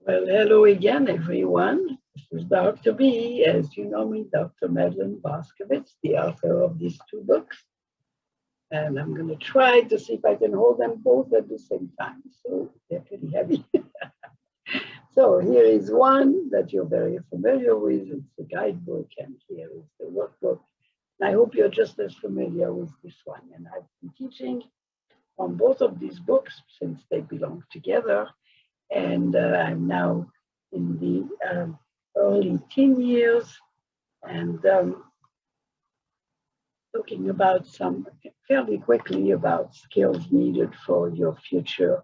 Well, hello again, everyone. This is Dr. B, as you know me, Dr. Madeline Boskowitz, the author of these two books. And I'm going to try to see if I can hold them both at the same time. So they're pretty heavy. So here is one that you're very familiar with. It's the guidebook, and here is the workbook. And I hope you're just as familiar with this one. And I've been teaching on both of these books since they belong together. And I'm now in the early teen years and talking about some fairly quickly about skills needed for your future.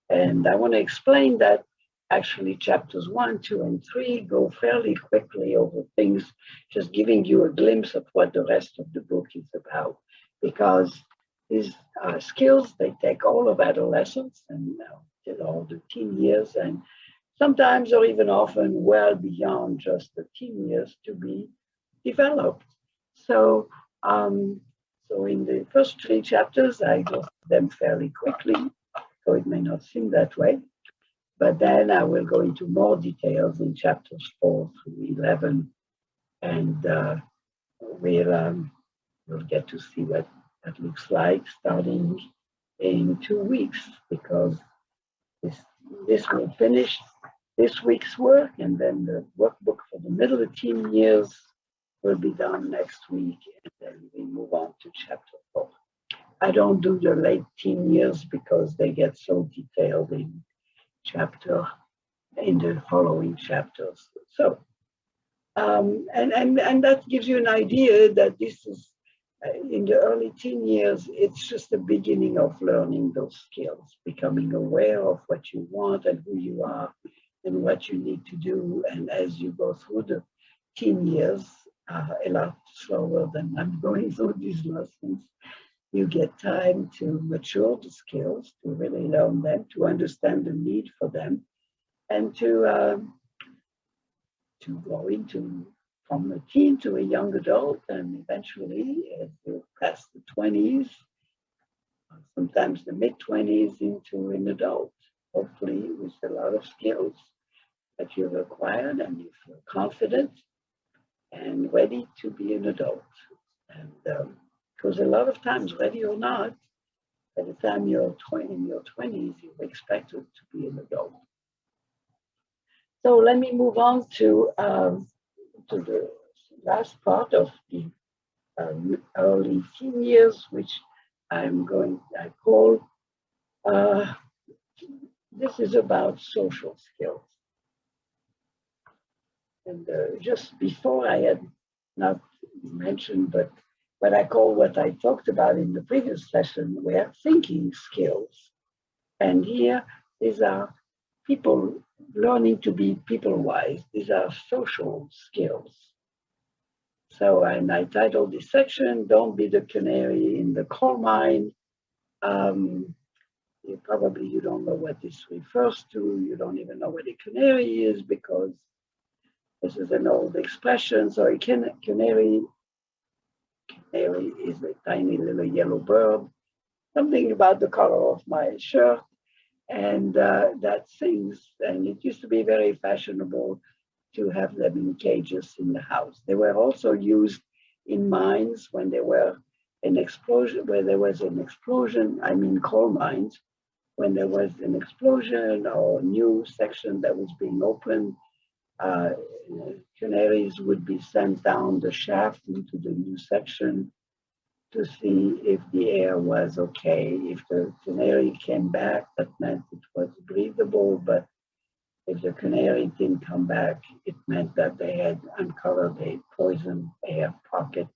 And I want to explain that actually chapters 1, 2, and 3 go fairly quickly over things, just giving you a glimpse of what the rest of the book is about. Because these skills, they take all of adolescence and all the teen years, and sometimes or even often well beyond just the teen years to be developed. So, so in the first 3 chapters, I go through them fairly quickly, so it may not seem that way. But then I will go into more details in chapters 4 through 11, and we'll get to see what that looks like starting in 2 weeks, because this will finish this week's work, and then the workbook for the middle of teen years will be done next week, and then we move on to chapter 4. I don't do the late teen years because they get so detailed in the following chapters. So, and that gives you an idea that this is in the early teen years, it's just the beginning of learning those skills, becoming aware of what you want and who you are and what you need to do. And as you go through the teen years, a lot slower than I'm going through these lessons, you get time to mature the skills, to really learn them, to understand the need for them, and to go into from a teen to a young adult, and eventually, as you pass the 20s, sometimes the mid-20s, into an adult, hopefully with a lot of skills that you've acquired and you feel confident and ready to be an adult. And because a lot of times, ready or not, by the time you're in your 20s, you're expected to be an adult. So let me move on to the last part of the early teen years, which I call, this is about social skills. And just before, I had not mentioned, but what I talked about in the previous session were thinking skills. And here, these are people learning to be people-wise. These are social skills. So, and I titled this section, Don't Be the Canary in the Coal Mine. You don't know what this refers to. You don't even know what a canary is, because this is an old expression. So a canary is a tiny little yellow bird, something about the color of my shirt, and that sings. And it used to be very fashionable to have them in cages in the house. They were also used in mines when there were an explosion, I mean coal mines, when there was an explosion or a new section that was being opened, canaries would be sent down the shaft into the new section to see if the air was okay. If the canary came back, that meant it was breathable, but if the canary didn't come back, it meant that they had uncovered a poison air pocket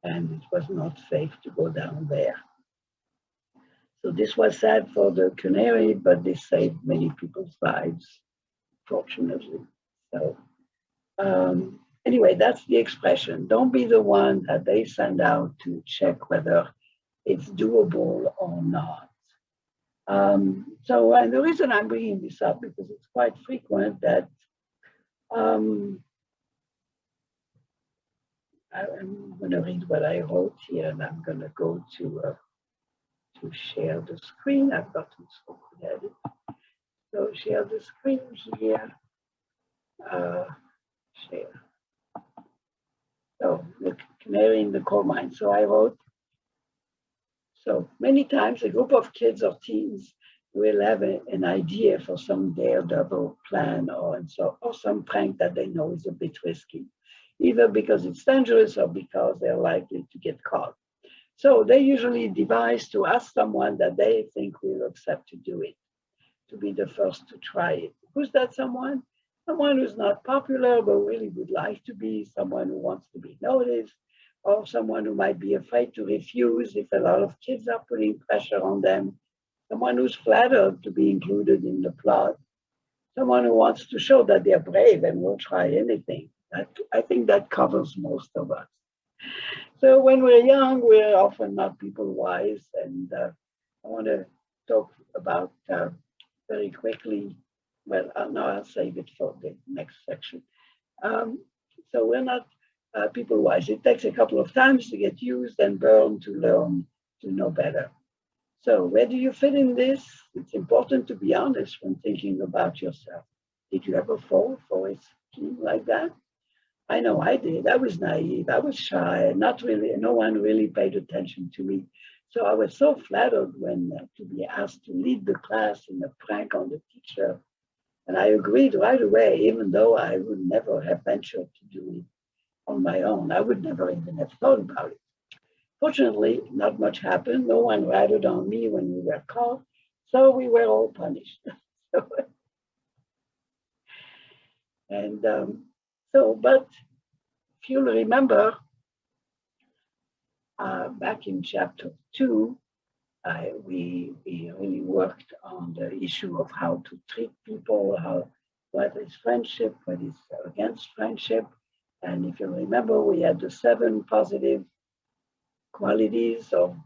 and it was not safe to go down there. So this was sad for the canary, but this saved many people's lives, fortunately. So anyway, that's the expression. Don't be the one that they send out to check whether it's doable or not. So the reason I'm bringing this up, because it's quite frequent that I'm going to read what I wrote here, and I'm going to go to share the screen. I've gotten so good at it. So share the screen here. Share. So the canary in the coal mine. So I wrote, so many times a group of kids or teens will have an idea for some daredevil plan or some prank that they know is a bit risky, either because it's dangerous or because they're likely to get caught. So they usually devise to ask someone that they think will accept to do it, to be the first to try it. Who's that someone? Someone who's not popular but really would like to be, someone who wants to be noticed, or someone who might be afraid to refuse if a lot of kids are putting pressure on them, someone who's flattered to be included in the plot, someone who wants to show that they're brave and will try anything. I think that covers most of us. So when we're young, we're often not people wise, and I want to talk about very quickly. Well, no, I'll save it for the next section. So we're not people wise. It takes a couple of times to get used and burned to learn to know better. So where do you fit in this? It's important to be honest when thinking about yourself. Did you ever fall for a scheme like that? I know I did. I was naive. I was shy. Not really. No one really paid attention to me. So I was so flattered when to be asked to lead the class in a prank on the teacher. And I agreed right away, even though I would never have ventured to do it on my own. I would never even have thought about it. Fortunately, not much happened. No one ratted on me when we were caught. So we were all punished. But if you'll remember, back in chapter 2, we really worked on the issue of how to treat people, what is friendship, what is against friendship. And if you remember, we had the 7 positive qualities of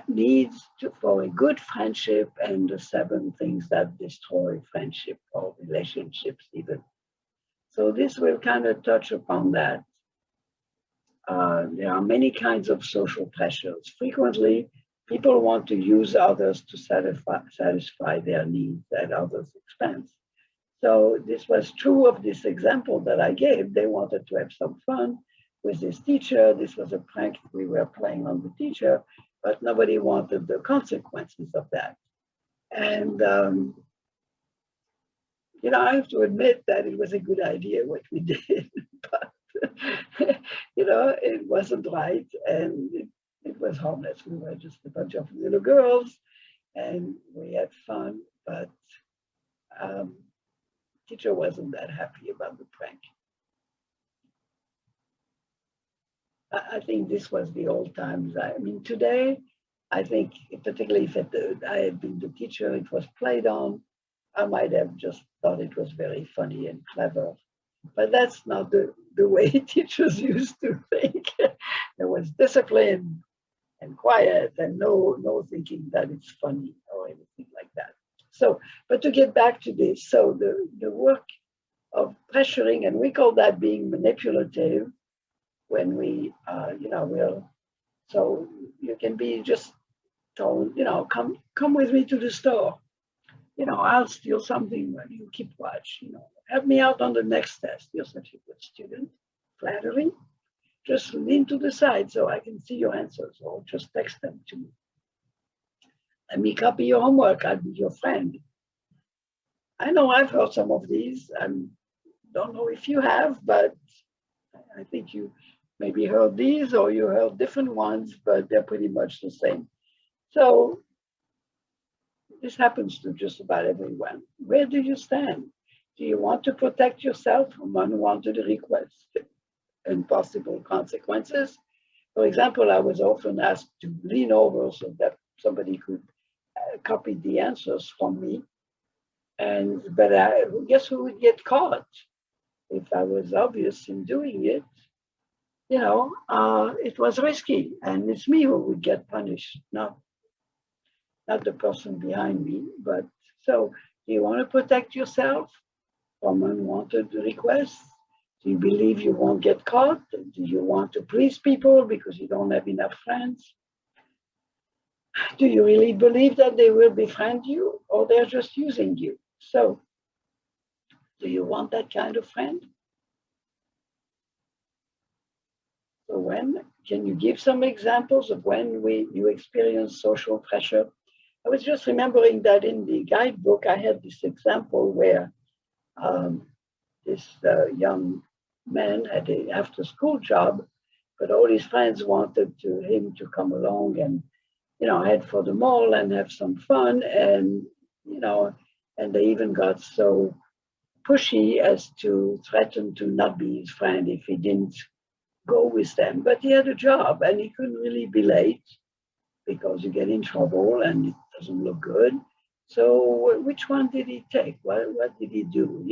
needs for a good friendship and the 7 things that destroy friendship or relationships even. So this will kind of touch upon that. There are many kinds of social pressures. Frequently, people want to use others to satisfy their needs at others' expense. So this was true of this example that I gave. They wanted to have some fun with this teacher. This was a prank we were playing on the teacher, but nobody wanted the consequences of that. And, I have to admit that it was a good idea what we did, but, it wasn't right, and it was harmless. We were just a bunch of little girls, and we had fun, but teacher wasn't that happy about the prank. I think this was the old times. I mean, today, I think, particularly if I had been the teacher, it was played on, I might have just thought it was very funny and clever. But that's not the way teachers used to think. There was discipline and quiet and no thinking that it's funny or anything like that. So, but to get back to this, so the work of pressuring, and we call that being manipulative, when we, so you can be just told, come with me to the store. I'll steal something when you keep watch, help me out on the next test. You're such a good student. Flattery. Just lean to the side so I can see your answers, or just text them to me. Let me copy your homework. I'll be your friend. I know I've heard some of these. I don't know if you have, but I think you maybe heard these or you heard different ones, but they're pretty much the same. So this happens to just about everyone. Where do you stand? Do you want to protect yourself from unwanted requests and possible consequences? For example, I was often asked to lean over so that somebody could copy the answers from me. But guess who would get caught if I was obvious in doing it? It was risky, and it's me who would get punished, not the person behind me. But so, do you want to protect yourself from unwanted requests? Do you believe you won't get caught? Do you want to please people because you don't have enough friends? Do you really believe that they will befriend you or they're just using you? So, do you want that kind of friend? So when can you give some examples of when you experience social pressure? I was just remembering that in the guidebook, I had this example where um, this young man had an after-school job, but all his friends wanted him to come along and, head for the mall and have some fun, and and they even got so pushy as to threaten to not be his friend if he didn't go with them. But he had a job and he couldn't really be late because you get in trouble and it doesn't look good. So which one did he take? What did he do?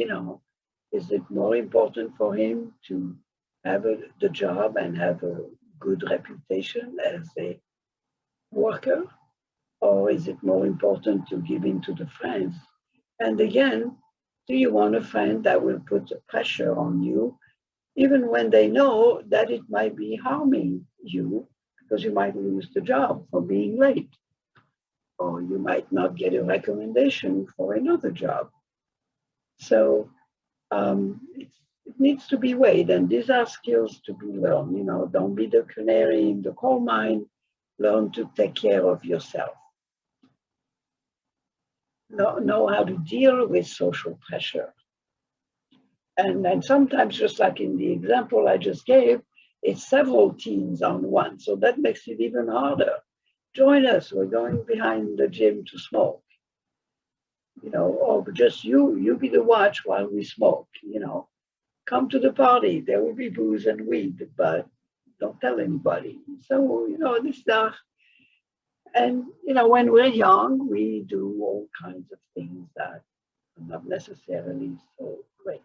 Is it more important for him to have the job and have a good reputation as a worker? Or is it more important to give in to the friends? And again, do you want a friend that will put pressure on you, even when they know that it might be harming you because you might lose the job for being late, or you might not get a recommendation for another job? So it needs to be weighed, and these are skills to be learned. Don't be the canary in the coal mine. Learn to take care of yourself. Know how to deal with social pressure. And sometimes, just like in the example I just gave, it's several teams on one. So that makes it even harder. Join us. We're going behind the gym to smoke. Or just you be the watch while we smoke. Come to the party. There will be booze and weed, but don't tell anybody. So, this stuff. And, when we're young, we do all kinds of things that are not necessarily so great.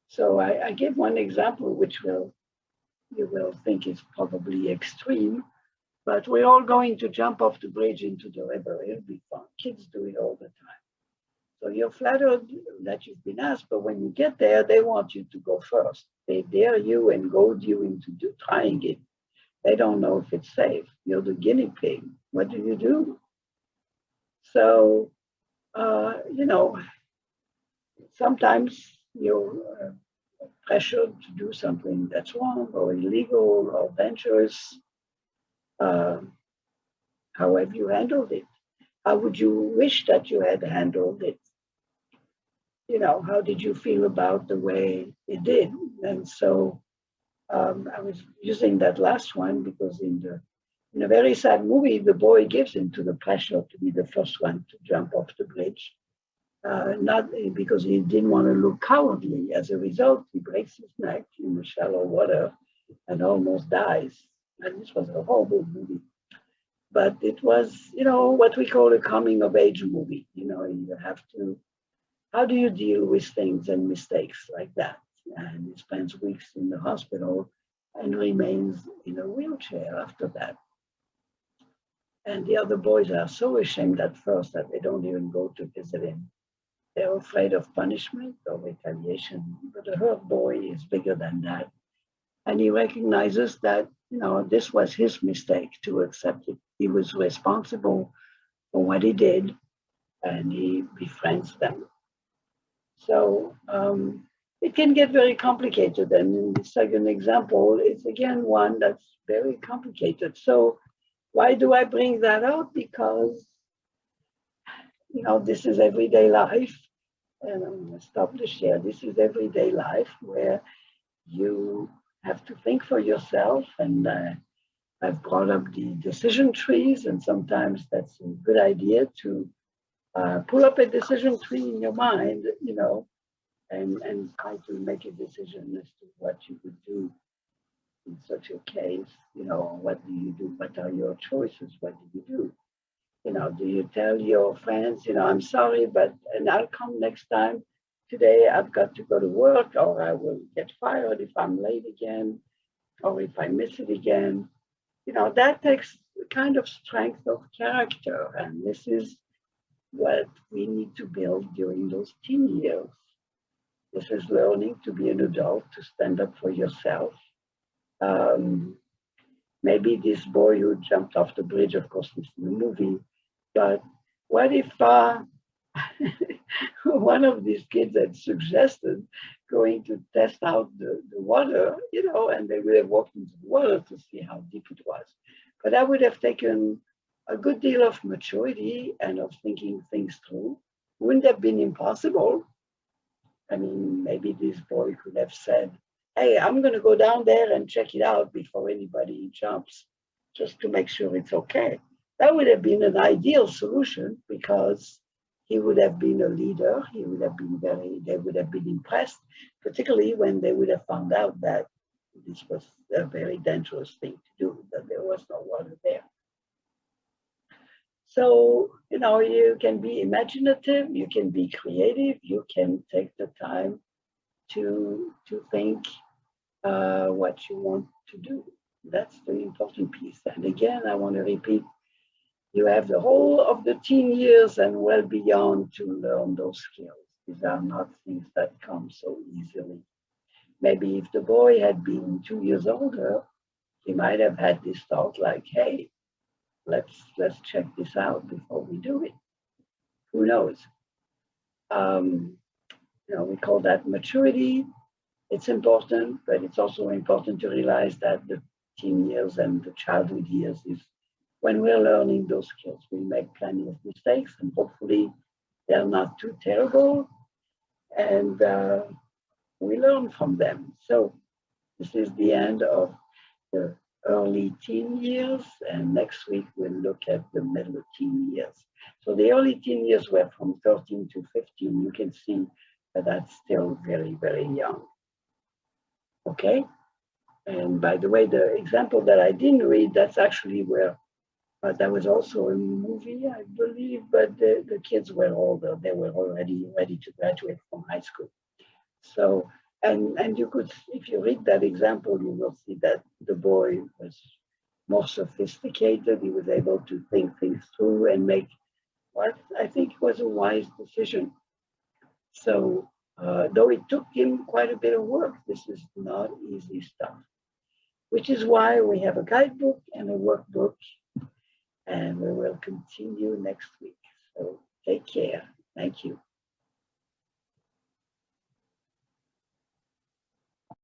So I give one example, which you will think is probably extreme, but we're all going to jump off the bridge into the river. It'll be fun. Kids do it all the time. So you're flattered that you've been asked, but when you get there, they want you to go first. They dare you and goad you into trying it. They don't know if it's safe. You're the guinea pig. What do you do? So, sometimes you're pressured to do something that's wrong or illegal or dangerous. Uh, how have you handled it? How would you wish that you had handled it? How did you feel about the way it did? And so I was using that last one because in a very sad movie, the boy gives into the pressure to be the first one to jump off the bridge. Not because he didn't want to look cowardly. As a result, he breaks his neck in the shallow water and almost dies. And this was a horrible movie. But it was, what we call a coming of age movie. You have to, how do you deal with things and mistakes like that? And he spends weeks in the hospital and remains in a wheelchair after that. And the other boys are so ashamed at first that they don't even go to visit him. They're afraid of punishment or retaliation, but a hurt boy is bigger than that. And he recognizes that, this was his mistake to accept it. He was responsible for what he did, and he befriends them. So it can get very complicated. And in the second example, it's again one that's very complicated. So why do I bring that out? Because, this is everyday life. And I'm going to stop the share. This is everyday life where you have to think for yourself. And I've brought up the decision trees, and sometimes that's a good idea to pull up a decision tree in your mind, and try to make a decision as to what you would do in such a case. What do you do? What are your choices? What do you do? Do you tell your friends, I'm sorry, and I'll come next time. Today I've got to go to work, or I will get fired if I'm late again, or if I miss it again. That takes a kind of strength of character. And this is what we need to build during those teen years. This is learning to be an adult, to stand up for yourself. Um, Maybe this boy who jumped off the bridge, of course, this is a movie, but what if one of these kids had suggested going to test out the water, and they would have walked into the water to see how deep it was. But that would have taken a good deal of maturity and of thinking things through. Wouldn't have been impossible. I mean, maybe this boy could have said, hey, I'm going to go down there and check it out before anybody jumps, just to make sure it's okay. That would have been an ideal solution because he would have been a leader. They would have been impressed, particularly when they would have found out that this was a very dangerous thing to do, that there was no water there. So, you can be imaginative, you can be creative, you can take the time to think what you want to do. That's the important piece. And again, I want to repeat, you have the whole of the teen years and well beyond to learn those skills. These are not things that come so easily. Maybe if the boy had been 2 years older, he might have had this thought like, hey, let's check this out before we do it. Who knows? We call that maturity. It's important, but it's also important to realize that the teen years and the childhood years is when we're learning those skills. We make plenty of mistakes, and hopefully they're not too terrible, and we learn from them. So this is the end of the early teen years, and next week we'll look at the middle teen years. So the early teen years were from 13 to 15. You can see that that's still very, very young. Okay? And by the way, the example that I didn't read, that's actually where, that was also a movie, I believe, but the kids were older. They were already ready to graduate from high school. So, and you could, if you read that example, you will see that the boy was more sophisticated. He was able to think things through and make what I think was a wise decision. So, though it took him quite a bit of work, this is not easy stuff, which is why we have a guidebook and a workbook, and we will continue next week. So take care. Thank you.